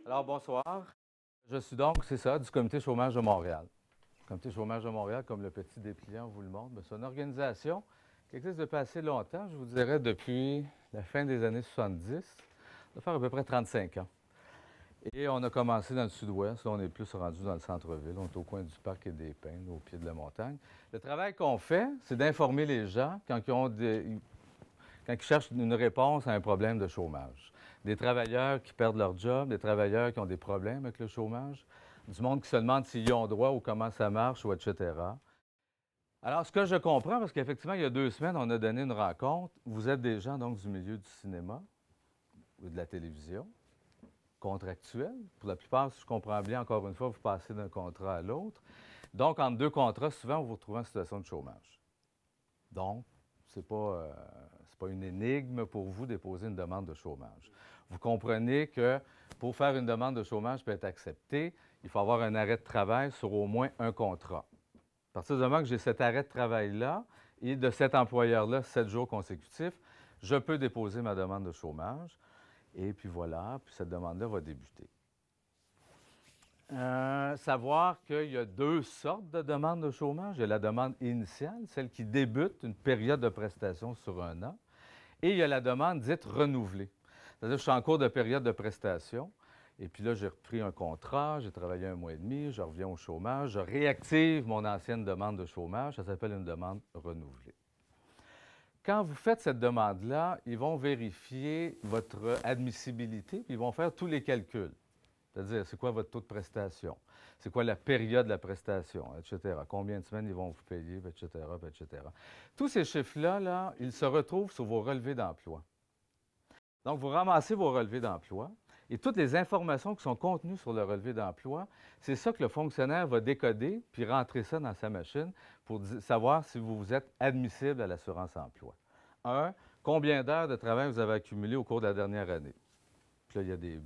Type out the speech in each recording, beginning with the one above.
Alors, bonsoir. Je suis donc, c'est ça, du Comité chômage de Montréal. Le Comité chômage de Montréal, comme le petit dépliant vous le montre, c'est une organisation qui existe depuis assez longtemps, je vous dirais depuis la fin des années 70. Ça doit faire à peu près 35 ans. Et on a commencé dans le sud-ouest, là on est plus rendu dans le centre-ville, on est au coin du parc et des Pins, au pied de la montagne. Le travail qu'on fait, c'est d'informer les gens quand ils cherchent une réponse à un problème de chômage. Des travailleurs qui perdent leur job, des travailleurs qui ont des problèmes avec le chômage, du monde qui se demande s'ils y ont droit ou comment ça marche, ou etc. Alors, ce que je comprends, parce qu'effectivement, il y a 2 semaines, on a donné une rencontre. Vous êtes des gens donc du milieu du cinéma ou de la télévision, contractuels. Pour la plupart, si je comprends bien, encore une fois, vous passez d'un contrat à l'autre. Donc, entre deux contrats, souvent, vous vous retrouvez en situation de chômage. Donc, c'est pas une énigme pour vous déposer une demande de chômage. Vous comprenez que pour faire une demande de chômage peut être acceptée, il faut avoir un arrêt de travail sur au moins un contrat. À partir du moment que j'ai cet arrêt de travail-là et de cet employeur-là, 7 jours consécutifs, je peux déposer ma demande de chômage. Et puis voilà, puis cette demande-là va débuter. Savoir qu'il y a deux sortes de demandes de chômage. Il y a la demande initiale, celle qui débute une période de prestation sur un an, et il y a la demande dite renouvelée. C'est-à-dire que je suis en cours de période de prestation, et puis là, j'ai repris un contrat, j'ai travaillé 1 mois et demi, je reviens au chômage, je réactive mon ancienne demande de chômage, ça s'appelle une demande renouvelée. Quand vous faites cette demande-là, ils vont vérifier votre admissibilité, puis ils vont faire tous les calculs. C'est-à-dire, c'est quoi votre taux de prestation? C'est quoi la période de la prestation, etc. Combien de semaines ils vont vous payer, etc., etc. Tous ces chiffres-là, là, ils se retrouvent sur vos relevés d'emploi. Donc, vous ramassez vos relevés d'emploi et toutes les informations qui sont contenues sur le relevé d'emploi, c'est ça que le fonctionnaire va décoder puis rentrer ça dans sa machine pour savoir si vous êtes admissible à l'assurance emploi. Un, combien d'heures de travail vous avez accumulé au cours de la dernière année? Puis là, il y a des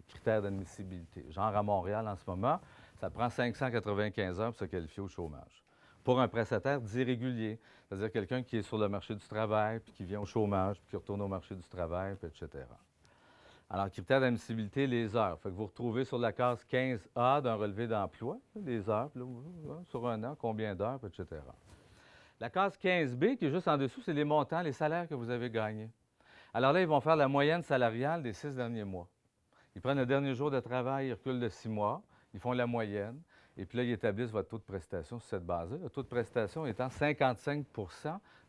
critères d'admissibilité. Genre à Montréal, en ce moment, ça prend 595 heures pour se qualifier au chômage. Pour un prestataire dit régulier, c'est-à-dire quelqu'un qui est sur le marché du travail, puis qui vient au chômage, puis qui retourne au marché du travail, puis etc. Alors, critères d'admissibilité, les heures. Fait que vous retrouvez sur la case 15A d'un relevé d'emploi, les heures, puis là, sur un an, combien d'heures, puis etc. La case 15B, qui est juste en dessous, c'est les montants, les salaires que vous avez gagnés. Alors là, ils vont faire la moyenne salariale des 6 derniers mois. Ils prennent le dernier jour de travail, ils reculent de 6 mois, ils font la moyenne, et puis là, ils établissent votre taux de prestation sur cette base-là. Le taux de prestation étant 55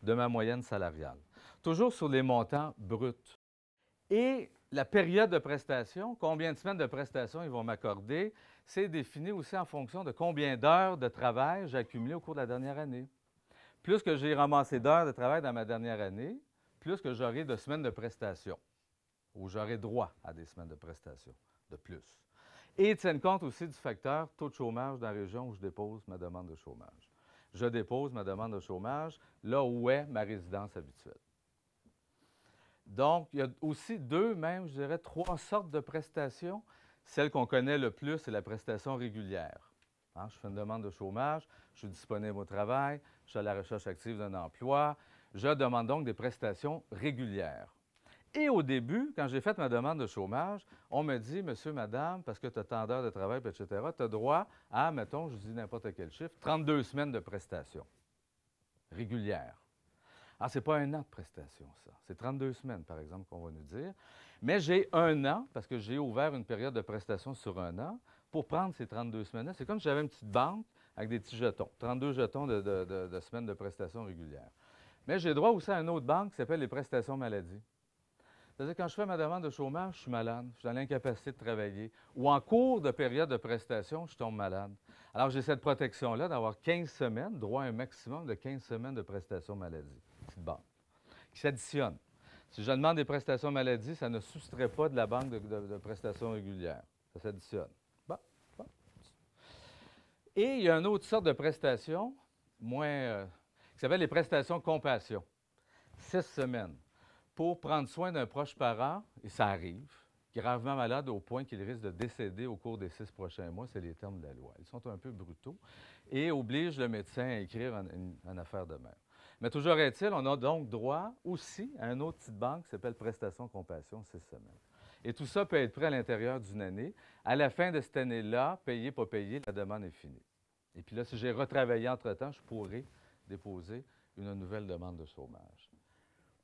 de ma moyenne salariale. Toujours sur les montants bruts. Et la période de prestation, combien de semaines de prestation ils vont m'accorder, c'est défini aussi en fonction de combien d'heures de travail j'ai accumulé au cours de la dernière année. Plus que j'ai ramassé d'heures de travail dans ma dernière année, plus que j'aurai de semaines de prestation, ou j'aurai droit à des semaines de prestation de plus. Et ils tiennent compte aussi du facteur taux de chômage dans la région où je dépose ma demande de chômage. Je dépose ma demande de chômage là où est ma résidence habituelle. Donc, il y a aussi deux, même, je dirais, trois sortes de prestations. Celle qu'on connaît le plus, c'est la prestation régulière. Hein, je fais une demande de chômage, je suis disponible au travail, je suis à la recherche active d'un emploi. Je demande donc des prestations régulières. Et au début, quand j'ai fait ma demande de chômage, on me dit, monsieur, madame, parce que tu as tant d'heures de travail, etc., tu as droit à, mettons, je dis n'importe quel chiffre, 32 semaines de prestations régulières. Ah, c'est pas un an de prestation, ça. C'est 32 semaines, par exemple, qu'on va nous dire. Mais j'ai un an, parce que j'ai ouvert une période de prestation sur un an, pour prendre ces 32 semaines-là. C'est comme si j'avais une petite banque avec des petits jetons, 32 jetons de semaines de prestations régulières. Mais j'ai droit aussi à une autre banque qui s'appelle les prestations maladie. C'est-à-dire, quand je fais ma demande de chômage, je suis malade, je suis dans l'incapacité de travailler. Ou en cours de période de prestation, je tombe malade. Alors, j'ai cette protection-là d'avoir 15 semaines, droit à un maximum de 15 semaines de prestations maladie. Petite banque. Qui s'additionne. Si je demande des prestations maladie, ça ne soustrait pas de la banque de prestations régulières. Ça s'additionne. Bon, bon. Et il y a une autre sorte de prestation, qui s'appelle les prestations compassion. 6 semaines pour prendre soin d'un proche parent, et ça arrive, gravement malade au point qu'il risque de décéder au cours des 6 prochains mois, c'est les termes de la loi. Ils sont un peu brutaux et obligent le médecin à écrire une affaire de même. Mais toujours est-il, on a donc droit aussi à une autre petite banque qui s'appelle Prestation Compassion, 6 semaines. Et tout ça peut être prêt à l'intérieur d'une année. À la fin de cette année-là, payé, pas payé, la demande est finie. Et puis là, si j'ai retravaillé entre-temps, je pourrais déposer une nouvelle demande de chômage.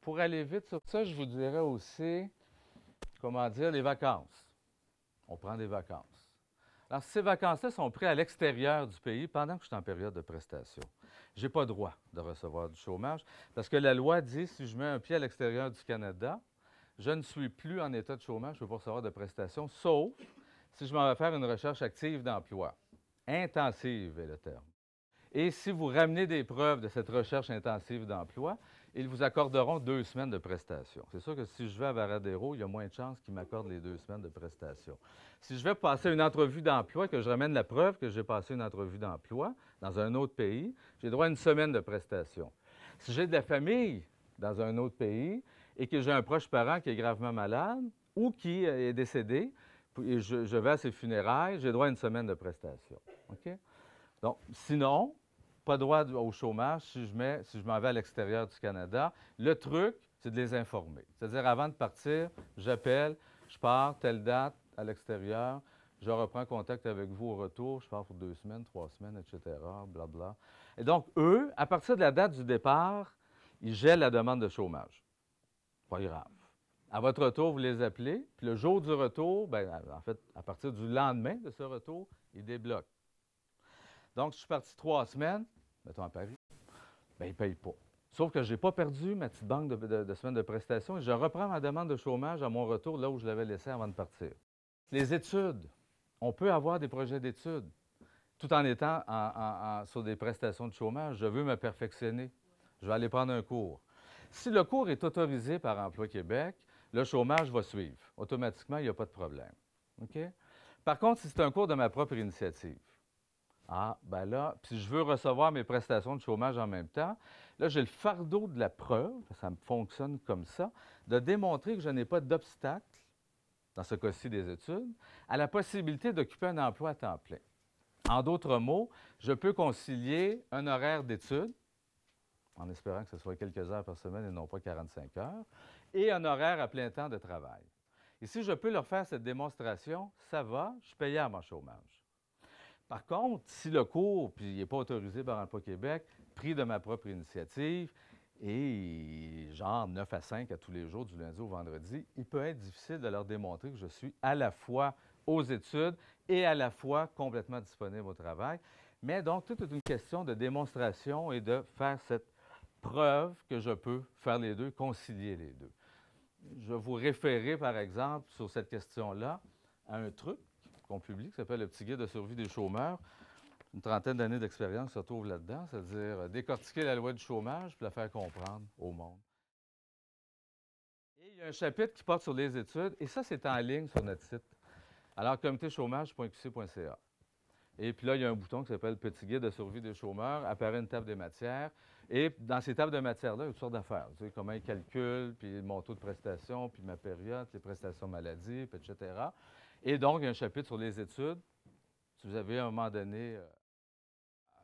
Pour aller vite sur ça, je vous dirais aussi, comment dire, les vacances. On prend des vacances. Alors, si ces vacances-là sont prises à l'extérieur du pays pendant que je suis en période de prestation, je n'ai pas droit de recevoir du chômage parce que la loi dit si je mets un pied à l'extérieur du Canada, je ne suis plus en état de chômage, je ne peux pas recevoir de prestations, sauf si je m'en vais faire une recherche active d'emploi. Intensive est le terme. Et si vous ramenez des preuves de cette recherche intensive d'emploi, ils vous accorderont 2 semaines de prestations. C'est sûr que si je vais à Varadero, il y a moins de chances qu'ils m'accordent les 2 semaines de prestations. Si je vais passer une entrevue d'emploi, que je ramène la preuve que j'ai passé une entrevue d'emploi dans un autre pays, j'ai droit à 1 semaine de prestations. Si j'ai de la famille dans un autre pays et que j'ai un proche parent qui est gravement malade ou qui est décédé, et je vais à ses funérailles, j'ai droit à 1 semaine de prestations. OK? Donc, sinon, pas droit au chômage si je m'en vais à l'extérieur du Canada. Le truc, c'est de les informer. C'est-à-dire, avant de partir, j'appelle, je pars, telle date, à l'extérieur, je reprends contact avec vous au retour, je pars pour 2 semaines, 3 semaines, etc., blabla. Et donc, eux, à partir de la date du départ, ils gèlent la demande de chômage. Pas grave. À votre retour, vous les appelez, puis le jour du retour, bien, en fait, à partir du lendemain de ce retour, ils débloquent. Donc, je suis parti 3 semaines, mettons à Paris, bien, ils ne payent pas. Sauf que je n'ai pas perdu ma petite banque de semaines de prestations et je reprends ma demande de chômage à mon retour là où je l'avais laissé avant de partir. Les études. On peut avoir des projets d'études tout en étant sur des prestations de chômage. Je veux me perfectionner. Je vais aller prendre un cours. Si le cours est autorisé par Emploi Québec, le chômage va suivre. Automatiquement, il n'y a pas de problème. OK? Par contre, si c'est un cours de ma propre initiative, ah, ben là, puis je veux recevoir mes prestations de chômage en même temps. Là, j'ai le fardeau de la preuve, ça me fonctionne comme ça, de démontrer que je n'ai pas d'obstacle, dans ce cas-ci des études, à la possibilité d'occuper un emploi à temps plein. En d'autres mots, je peux concilier un horaire d'études, en espérant que ce soit quelques heures par semaine et non pas 45 heures, et un horaire à plein temps de travail. Et si je peux leur faire cette démonstration, ça va, je suis payé à mon chômage. Par contre, si le cours, puis il n'est pas autorisé par Emploi Québec, pris de ma propre initiative, et genre 9 à 5 à tous les jours, du lundi au vendredi, il peut être difficile de leur démontrer que je suis à la fois aux études et à la fois complètement disponible au travail. Mais donc, tout est une question de démonstration et de faire cette preuve que je peux faire les deux, concilier les deux. Je vais vous référer, par exemple, sur cette question-là, à un truc qu'on publie qui s'appelle Le petit guide de survie des chômeurs. Une trentaine d'années d'expérience se trouve là-dedans, c'est-à-dire décortiquer la loi du chômage puis la faire comprendre au monde. Et il y a un chapitre qui porte sur les études, et ça, c'est en ligne sur notre site. Alors, comitéchômage.qc.ca. Et puis là, il y a un bouton qui s'appelle Petit guide de survie des chômeurs, apparaît une table des matières. Et dans ces tables de matières-là, il y a toutes sortes d'affaires. Tu sais, comment ils calculent, puis mon taux de prestation, puis ma période, les prestations maladie, puis etc. Et donc, il y a un chapitre sur les études. Si vous avez à un moment donné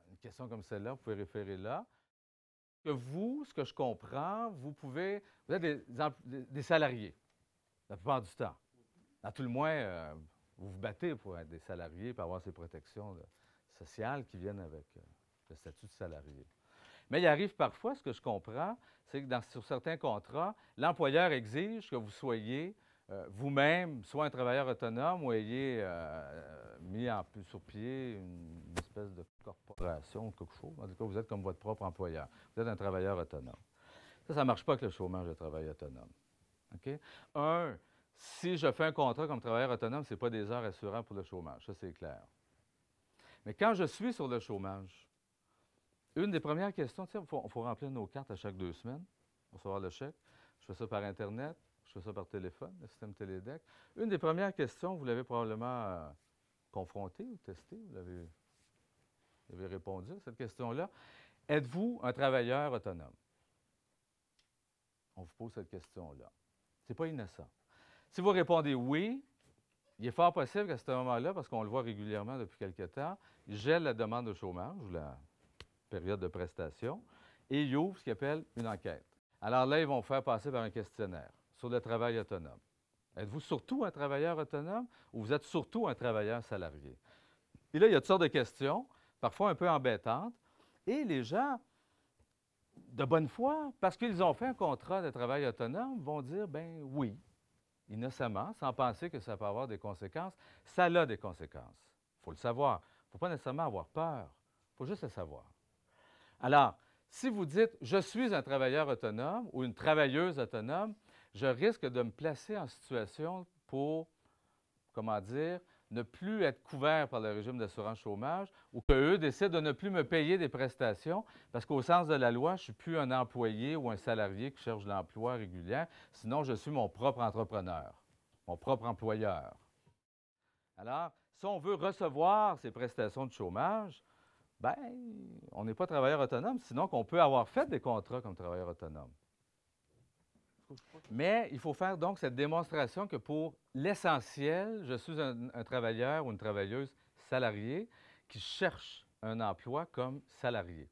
une question comme celle-là, vous pouvez référer là. Que vous, ce que je comprends, vous êtes des salariés, la plupart du temps. À tout le moins, vous vous battez pour être des salariés, pour avoir ces protections sociales qui viennent avec le statut de salarié. Mais il arrive parfois, ce que je comprends, c'est que sur certains contrats, l'employeur exige que vous soyez vous-même, soit un travailleur autonome ou ayez mis sur pied une espèce de corporation ou quelque chose. En tout cas, vous êtes comme votre propre employeur. Vous êtes un travailleur autonome. Ça ne marche pas avec le chômage de travail autonome. OK? Si je fais un contrat comme travailleur autonome, ce n'est pas des heures assurantes pour le chômage. Ça, c'est clair. Mais quand je suis sur le chômage, une des premières questions, tu sais, il faut remplir nos cartes à chaque 2 semaines pour recevoir le chèque. Je fais ça par Internet, je fais ça par téléphone, le système Télédec. Une des premières questions, vous l'avez probablement confrontée ou testée, vous avez répondu à cette question-là. Êtes-vous un travailleur autonome? On vous pose cette question-là. Ce n'est pas innocent. Si vous répondez oui, il est fort possible qu'à ce moment-là, parce qu'on le voit régulièrement depuis quelque temps, il gèle la demande de chômage, la période de prestation, et il ouvre ce qu'il appelle une enquête. Alors là, ils vont faire passer par un questionnaire sur le travail autonome. Êtes-vous surtout un travailleur autonome ou vous êtes surtout un travailleur salarié? Et là, il y a toutes sortes de questions, parfois un peu embêtantes, et les gens, de bonne foi, parce qu'ils ont fait un contrat de travail autonome, vont dire, ben oui, innocemment, sans penser que ça peut avoir des conséquences. Ça a des conséquences. Il faut le savoir. Il ne faut pas nécessairement avoir peur. Il faut juste le savoir. Alors, si vous dites « je suis un travailleur autonome » ou une travailleuse autonome, je risque de me placer en situation pour, comment dire, ne plus être couvert par le régime d'assurance chômage ou qu'eux décident de ne plus me payer des prestations parce qu'au sens de la loi, je ne suis plus un employé ou un salarié qui cherche de l'emploi régulier, sinon je suis mon propre entrepreneur, mon propre employeur. Alors, si on veut recevoir ces prestations de chômage, ben, on n'est pas travailleur autonome, sinon qu'on peut avoir fait des contrats comme travailleur autonome. Mais il faut faire donc cette démonstration que pour l'essentiel, je suis un travailleur ou une travailleuse salariée qui cherche un emploi comme salarié.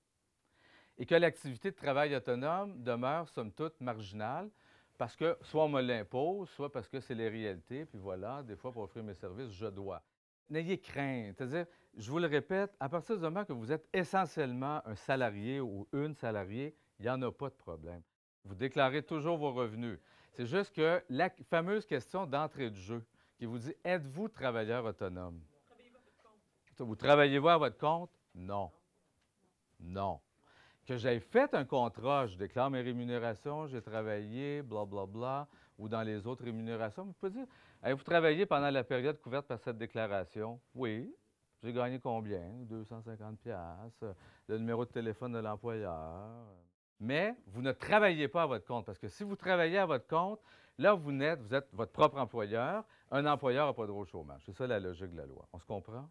Et que l'activité de travail autonome demeure, somme toute, marginale parce que soit on me l'impose, soit parce que c'est les réalités, puis voilà, des fois, pour offrir mes services, je dois. N'ayez crainte. C'est-à-dire, je vous le répète, à partir du moment que vous êtes essentiellement un salarié ou une salariée, il n'y en a pas de problème. Vous déclarez toujours vos revenus. C'est juste que la fameuse question d'entrée de jeu qui vous dit, êtes-vous travailleur autonome? Vous travaillez-vous à votre compte? Non. Non. Que j'aie fait un contrat, je déclare mes rémunérations, j'ai travaillé, blablabla, bla, bla, ou dans les autres rémunérations, vous pouvez dire, avez-vous travaillé pendant la période couverte par cette déclaration? Oui. J'ai gagné combien? 250 pièces, le numéro de téléphone de l'employeur. Mais vous ne travaillez pas à votre compte, parce que si vous travaillez à votre compte, là, vous êtes votre propre employeur. Un employeur n'a pas de droit au chômage. C'est ça la logique de la loi. On se comprend?